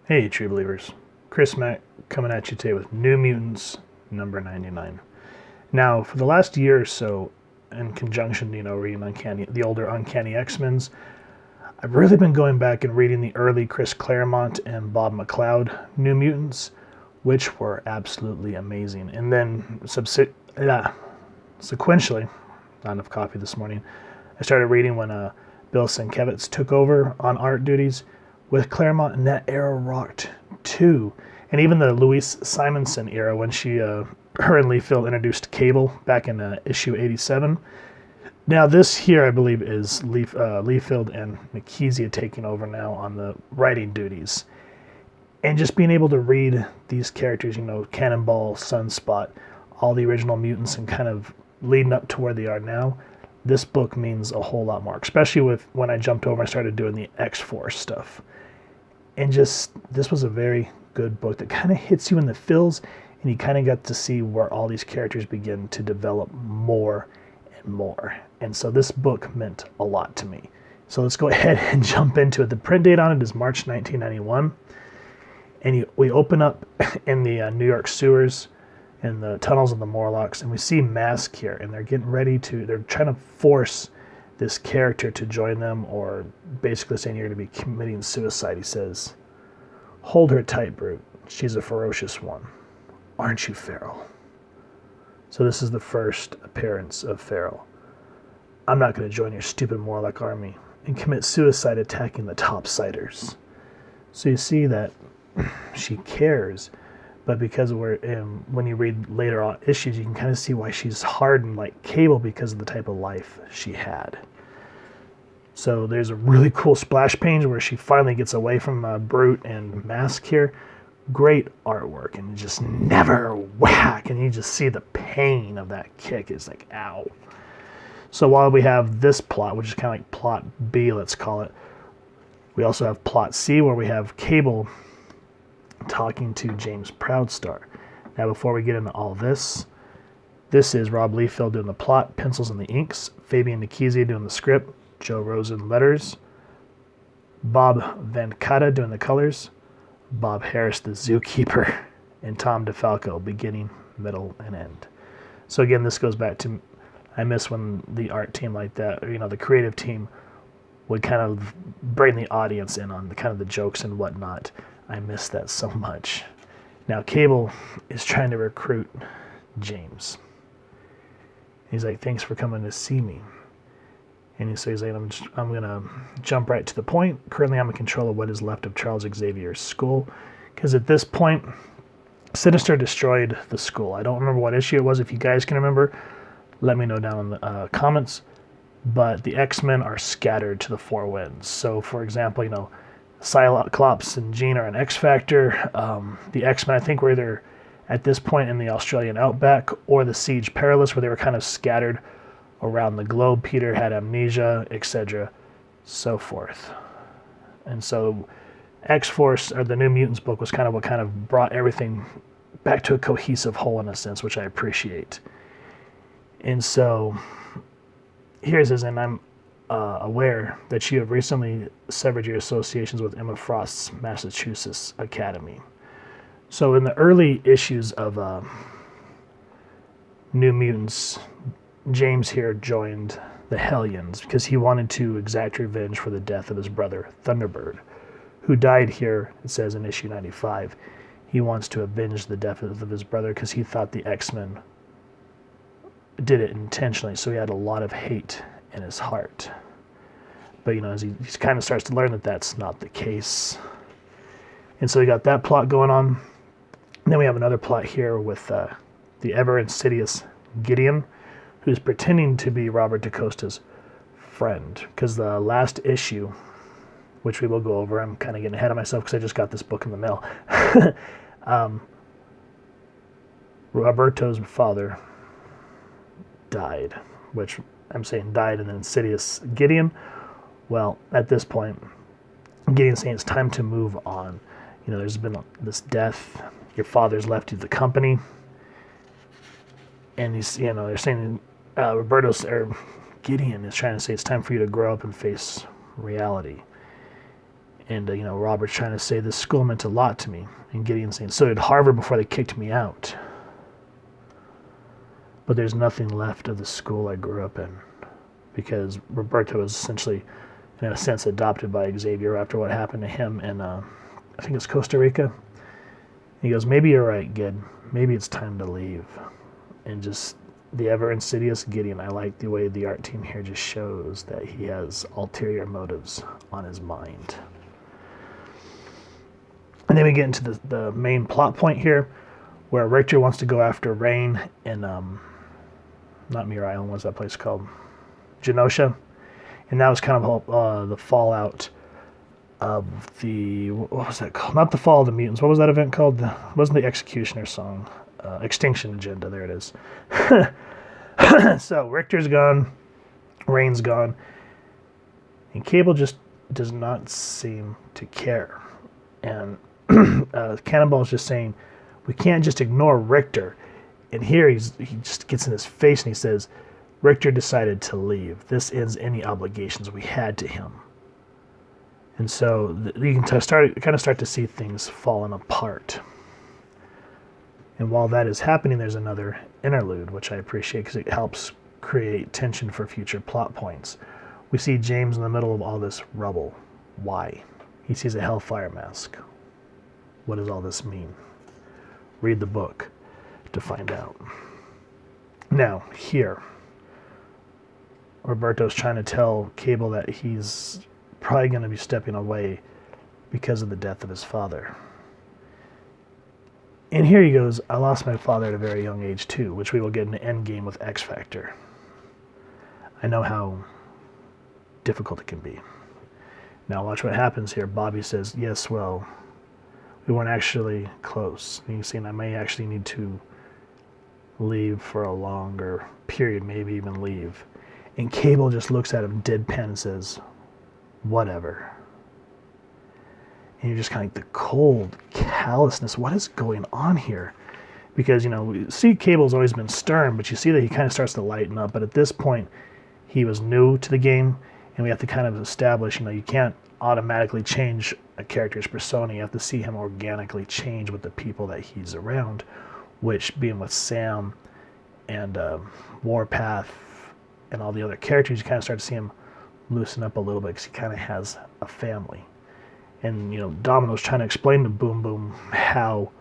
Hey, true believers. Chris Mack coming at you today with New Mutants number 99. Now, for the last year or so, in conjunction, reading the older Uncanny X-Men's, I've really been going back and reading the early Chris Claremont and Bob McLeod New Mutants, which were absolutely amazing. And then sequentially, not enough coffee this morning, I started reading when Bill Sienkiewicz took over on art duties with Claremont, and that era rocked too. And even the Louise Simonson era, when her and Liefeld introduced Cable back in issue 87. Now this here, I believe, is Liefeld and Mickesia taking over now on the writing duties. And just being able to read these characters, Cannonball, Sunspot, all the original mutants, and kind of leading up to where they are now, this book means a whole lot more, especially when I jumped over and started doing the X-Force stuff. And this was a very good book that kind of hits you in the feels, and you kind of got to see where all these characters begin to develop more and more. And so this book meant a lot to me. So let's go ahead and jump into it. The print date on it is March 1991. And we open up in the New York sewers, in the tunnels of the Morlocks, and we see Mask here, and they're trying to force this character to join them, or basically saying you're going to be committing suicide. He says, "Hold her tight, Brute. She's a ferocious one. Aren't you, Feral?" So this is the first appearance of Feral. "I'm not going to join your stupid Morlock army and commit suicide attacking the Topsiders." So you see that she cares, but because when you read later on issues, you can kind of see why she's hardened like Cable because of the type of life she had. So there's a really cool splash page where she finally gets away from Brute and Mask here. Great artwork, and you just never whack, and you just see the pain of that kick. It's like, ow. So while we have this plot, which is kind of like plot B, let's call it, we also have plot C, where we have Cable talking to James Proudstar. Now, before we get into all this is Rob Liefeld doing the plot, pencils and the inks, Fabian Nicieza doing the script, Joe Rosen letters, Bob Venkata doing the colors, Bob Harris the zookeeper, and Tom DeFalco beginning, middle, and end. So again, this goes back to, I miss when the art team like that, or, the creative team would kind of bring the audience in on the kind of the jokes and whatnot. I miss that so much. Now Cable is trying to recruit James. He's like, "Thanks for coming to see me." And he's like, I'm gonna jump right to the point. Currently, I'm in control of what is left of Charles Xavier's school, because at this point, Sinister destroyed the school. I don't remember what issue it was. If you guys can remember, let me know down in the comments. But the X-Men are scattered to the four winds. So, for example, Cyclops and Jean are an X-Factor. The X-Men, I think, were either at this point in the Australian outback or the Siege Perilous, where they were kind of scattered around the globe. Peter had amnesia, etc., so forth. And so X-Force, or the New Mutants book, was kind of what kind of brought everything back to a cohesive whole in a sense, which I appreciate. And so here's his, and I'm aware that you have recently severed your associations with Emma Frost's Massachusetts Academy. So in the early issues of New Mutants, James here joined the Hellions because he wanted to exact revenge for the death of his brother, Thunderbird, who died here, it says in issue 95. He wants to avenge the death of his brother because he thought the X-Men did it intentionally, so he had a lot of hate in his heart. But as he kind of starts to learn that that's not the case. And so we got that plot going on. And then we have another plot here with the ever insidious Gideon, who's pretending to be Robert DaCosta's friend. Because the last issue, which we will go over, I'm kind of getting ahead of myself because I just got this book in the mail. Roberto's father died, which I'm saying died in the insidious Gideon. Well, at this point, Gideon's saying it's time to move on. There's been this death. Your father's left you the company. And they're saying Gideon is trying to say it's time for you to grow up and face reality. And, Robert's trying to say this school meant a lot to me. And Gideon's saying, so did Harvard before they kicked me out. But there's nothing left of the school I grew up in. Because Roberto was essentially, in a sense, adopted by Xavier after what happened to him in, I think it's Costa Rica. He goes, maybe you're right, Gid. Maybe it's time to leave. And just the ever insidious Gideon. I like the way the art team here just shows that he has ulterior motives on his mind. And then we get into the main plot point here, where Richter wants to go after Rain in, not Muir Island, what's that place called? Genosha. And that was kind of the fallout of the, what was that called? Not the Fall of the Mutants. What was that event called? It wasn't the Executioner song. Extinction Agenda, there it is. So Richter's gone, Rain's gone, and Cable just does not seem to care. And Cannonball's just saying, we can't just ignore Richter. And here he just gets in his face and he says, Richter decided to leave. This ends any obligations we had to him. And so you can start to see things falling apart. And while that is happening, there's another interlude, which I appreciate because it helps create tension for future plot points. We see James in the middle of all this rubble. Why? He sees a Hellfire mask. What does all this mean? Read the book to find out. Now, here, Roberto's trying to tell Cable that he's probably going to be stepping away because of the death of his father. And here he goes, I lost my father at a very young age too, which we will get in the end game with X Factor. I know how difficult it can be. Now watch what happens here. Bobby says, yes, well, we weren't actually close. And he's saying I may actually need to leave for a longer period, maybe even leave. And Cable just looks at him deadpan and says, whatever. And you're just kind of like the cold callousness. What is going on here? Because, we see Cable's always been stern, but you see that he kind of starts to lighten up. But at this point, he was new to the game, and we have to kind of establish, you can't automatically change a character's persona. You have to see him organically change with the people that he's around, which being with Sam and Warpath and all the other characters, you kind of start to see him loosen up a little bit because he kind of has a family. And, Domino's trying to explain to Boom Boom how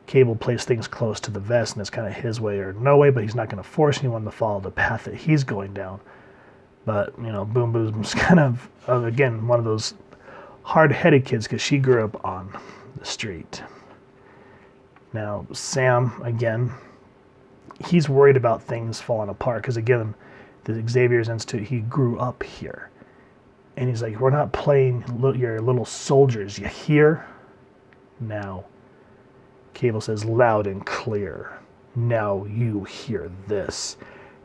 Cable plays things close to the vest, and it's kind of his way or no way, but he's not going to force anyone to follow the path that he's going down. But, Boom Boom's kind of, again, one of those hard-headed kids because she grew up on the street. Now, Sam, again, he's worried about things falling apart because, again, the Xavier's Institute, he grew up here. And he's like, we're not playing your little soldiers, you hear? Now, Cable says loud and clear, now you hear this.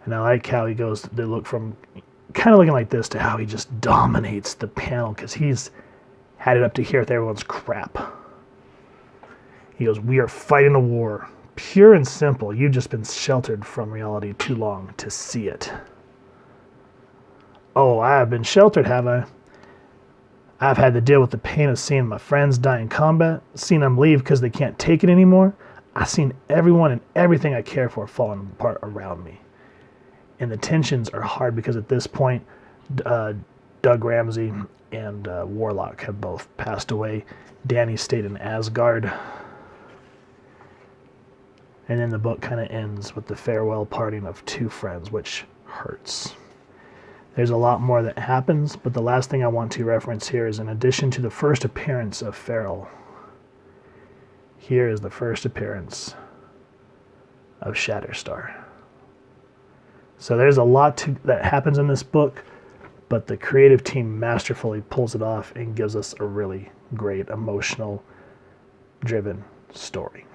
And I like how he goes, they look from kind of looking like this to how he just dominates the panel because he's had it up to here with everyone's crap. He goes, we are fighting a war, pure and simple. You've just been sheltered from reality too long to see it. Oh, I have been sheltered, have I? I've had to deal with the pain of seeing my friends die in combat, seeing them leave because they can't take it anymore. I've seen everyone and everything I care for falling apart around me. And the tensions are hard because at this point, Doug Ramsey and Warlock have both passed away. Danny stayed in Asgard. And then the book kind of ends with the farewell parting of two friends, which hurts. There's a lot more that happens, but the last thing I want to reference here is in addition to the first appearance of Farrell, here is the first appearance of Shatterstar. So there's a lot that happens in this book, but the creative team masterfully pulls it off and gives us a really great, emotional, driven story.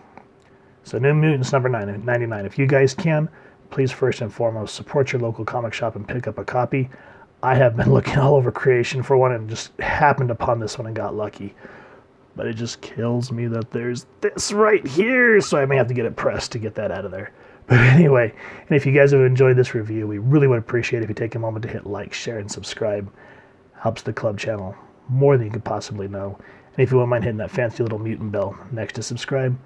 So New Mutants number 99. If you guys can, please first and foremost support your local comic shop and pick up a copy. I have been looking all over creation for one and just happened upon this one and got lucky. But it just kills me that there's this right here, so I may have to get it pressed to get that out of there. But anyway, and if you guys have enjoyed this review, we really would appreciate it if you take a moment to hit like, share, and subscribe. Helps the club channel more than you could possibly know. And if you wouldn't mind hitting that fancy little mutant bell next to subscribe,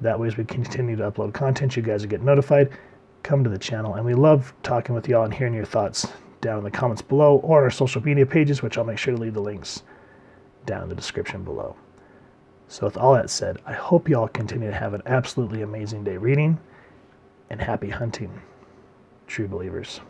that way as we continue to upload content, you guys will get notified. Come to the channel, and we love talking with y'all and hearing your thoughts down in the comments below or on our social media pages, which I'll make sure to leave the links down in the description below. So with all that said, I hope y'all continue to have an absolutely amazing day reading, and happy hunting, true believers.